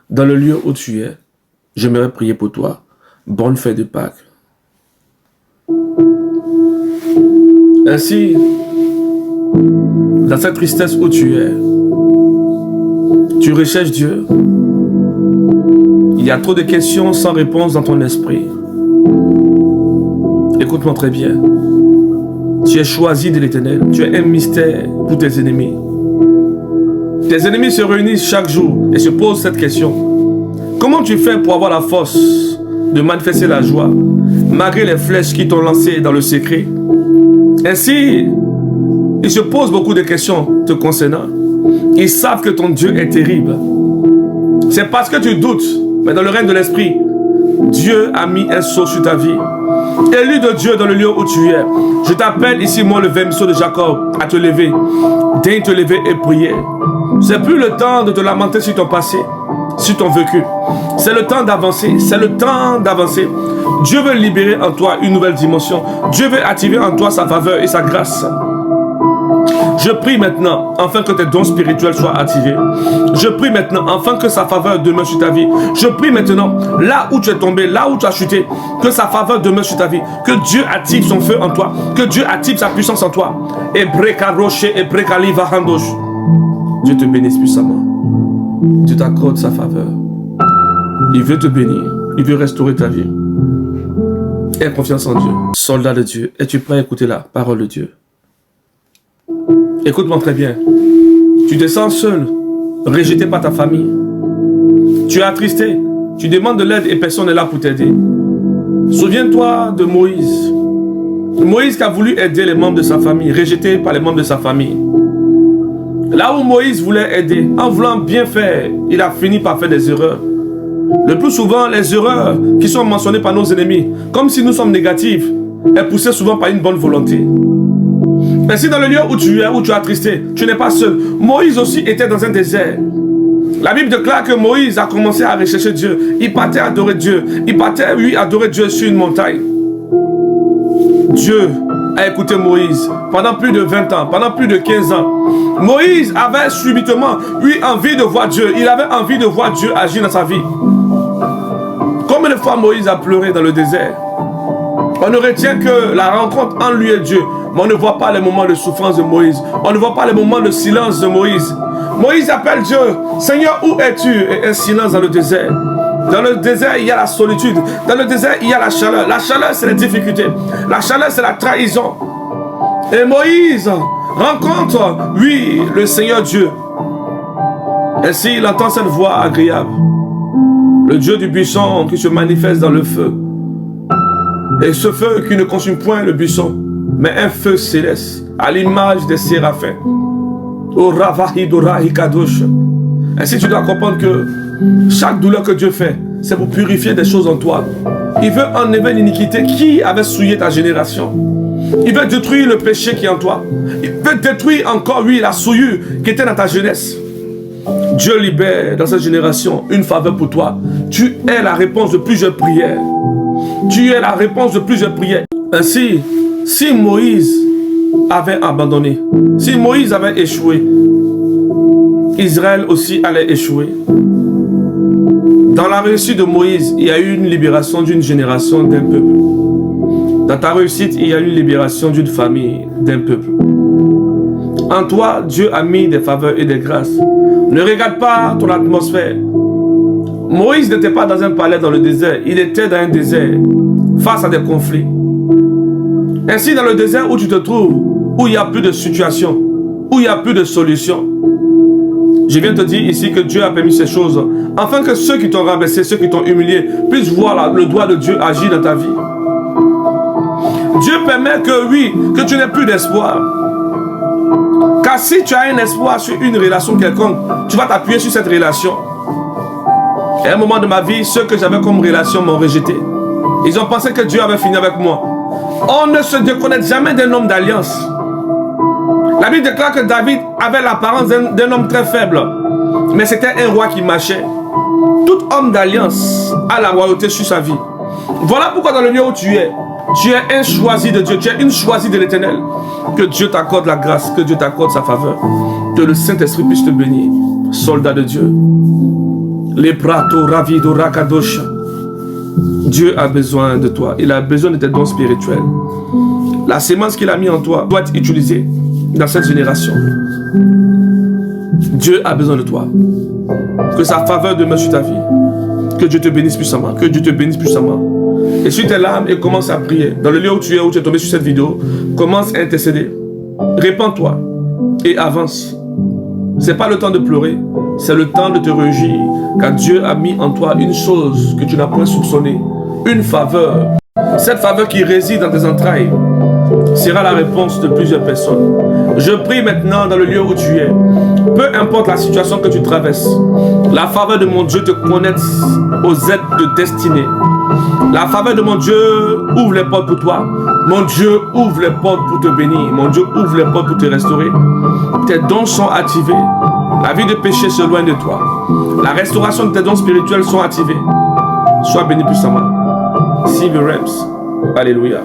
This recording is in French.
dans le lieu où tu es, j'aimerais prier pour toi. Bonne fête de Pâques. Ainsi, dans cette tristesse où tu es, tu recherches Dieu. Il y a trop de questions sans réponse dans ton esprit. Écoute-moi très bien. Tu es choisi de l'Éternel. Tu es un mystère pour tes ennemis. Tes ennemis se réunissent chaque jour et se posent cette question. Comment tu fais pour avoir la force de manifester la joie, malgré les flèches qui t'ont lancé dans le secret? Ainsi, ils se posent beaucoup de questions te concernant. Ils savent que ton Dieu est terrible. C'est parce que tu doutes, mais dans le règne de l'Esprit, Dieu a mis un sceau sur ta vie. Élu de Dieu dans le lieu où tu es, je t'appelle ici, moi, le vermisseau de Jacob, à te lever. Daigne te lever et prier. C'est plus le temps de te lamenter sur ton passé, sur ton vécu. C'est le temps d'avancer. C'est le temps d'avancer. Dieu veut libérer en toi une nouvelle dimension. Dieu veut activer en toi sa faveur et sa grâce. Je prie maintenant, afin que tes dons spirituels soient activés. Je prie maintenant, afin que sa faveur demeure sur ta vie. Je prie maintenant, là où tu es tombé, là où tu as chuté, que sa faveur demeure sur ta vie. Que Dieu active son feu en toi. Que Dieu active sa puissance en toi. Et Dieu te bénisse puissamment. Dieu t'accorde sa faveur. Il veut te bénir. Il veut restaurer ta vie. Aie confiance en Dieu. Soldat de Dieu, es-tu prêt à écouter la parole de Dieu? Écoute-moi très bien. Tu te sens seul, rejeté par ta famille. Tu es attristé. Tu demandes de l'aide et personne n'est là pour t'aider. Souviens-toi de Moïse. Moïse qui a voulu aider les membres de sa famille, rejeté par les membres de sa famille. Là où Moïse voulait aider, en voulant bien faire, il a fini par faire des erreurs. Le plus souvent, les erreurs qui sont mentionnées par nos ennemis, comme si nous sommes négatifs, est poussée souvent par une bonne volonté. Ainsi, dans le lieu où tu es attristé, tu n'es pas seul. Moïse aussi était dans un désert. La Bible déclare que Moïse a commencé à rechercher Dieu. Il partait adorer Dieu. Il partait, lui, adorer Dieu sur une montagne. Dieu a écouté Moïse pendant plus de 20 ans, pendant plus de 15 ans. Moïse avait subitement, lui, envie de voir Dieu. Il avait envie de voir Dieu agir dans sa vie. Combien de fois Moïse a pleuré dans le désert? On ne retient que la rencontre entre lui et Dieu. Mais on ne voit pas les moments de souffrance de Moïse. On ne voit pas les moments de silence de Moïse. Moïse appelle Dieu. Seigneur, où es-tu? Et un silence dans le désert. Dans le désert, il y a la solitude. Dans le désert, il y a la chaleur. La chaleur, c'est les difficultés. La chaleur, c'est la trahison. Et Moïse rencontre, oui, le Seigneur Dieu. Ainsi, il entend cette voix agréable. Le Dieu du buisson qui se manifeste dans le feu. Et ce feu qui ne consume point le buisson, mais un feu céleste, à l'image des séraphins. Ainsi, tu dois comprendre que chaque douleur que Dieu fait, c'est pour purifier des choses en toi. Il veut enlever l'iniquité qui avait souillé ta génération. Il veut détruire le péché qui est en toi. Il veut détruire encore, oui, la souillure qui était dans ta jeunesse. Dieu libère dans cette génération une faveur pour toi. Tu es la réponse de plusieurs prières. Tu es la réponse de plusieurs prières. Ainsi, si Moïse avait abandonné, si Moïse avait échoué, Israël aussi allait échouer. Dans la réussite de Moïse, il y a eu une libération d'une génération, d'un peuple. Dans ta réussite, il y a eu une libération d'une famille, d'un peuple. En toi, Dieu a mis des faveurs et des grâces. Ne regarde pas ton atmosphère. Moïse n'était pas dans un palais dans le désert. Il était dans un désert, face à des conflits. Ainsi, dans le désert où tu te trouves, où il n'y a plus de situation, où il n'y a plus de solution, je viens te dire ici que Dieu a permis ces choses, afin que ceux qui t'ont rabaissé, ceux qui t'ont humilié, puissent voir le doigt de Dieu agir dans ta vie. Dieu permet que, oui, que tu n'aies plus d'espoir. Car si tu as un espoir sur une relation quelconque, tu vas t'appuyer sur cette relation. À un moment de ma vie, ceux que j'avais comme relation m'ont rejeté. Ils ont pensé que Dieu avait fini avec moi. On ne se déconnecte jamais d'un homme d'alliance. La Bible déclare que David avait l'apparence d'un homme très faible. Mais c'était un roi qui marchait. Tout homme d'alliance a la royauté sur sa vie. Voilà pourquoi dans le lieu où tu es un choisi de Dieu, tu es une choisie de l'Éternel. Que Dieu t'accorde la grâce, que Dieu t'accorde sa faveur. Que le Saint-Esprit puisse te bénir. Soldat de Dieu, Les prato ravido rakadosha. Dieu a besoin de toi. Il a besoin de tes dons spirituels. La sémence qu'il a mis en toi doit être utilisée dans cette génération. Dieu a besoin de toi. Que sa faveur demeure sur ta vie. Que Dieu te bénisse puissamment. Que Dieu te bénisse puissamment. Et sur tes larmes, et commence à prier. Dans le lieu où tu es tombé sur cette vidéo, commence à intercéder. Répands-toi et avance. Ce n'est pas le temps de pleurer, c'est le temps de te réjouir, car Dieu a mis en toi une chose que tu n'as point soupçonnée, une faveur. Cette faveur qui réside dans tes entrailles sera la réponse de plusieurs personnes. Je prie maintenant dans le lieu où tu es, peu importe la situation que tu traverses, la faveur de mon Dieu te connecte aux aides de destinée. La faveur de mon Dieu ouvre les portes pour toi. Mon Dieu ouvre les portes pour te bénir. Mon Dieu ouvre les portes pour te restaurer. Tes dons sont activés. La vie de péché s'éloigne de toi. La restauration de tes dons spirituels sont activés. Sois béni puissamment. See the realms. Alléluia.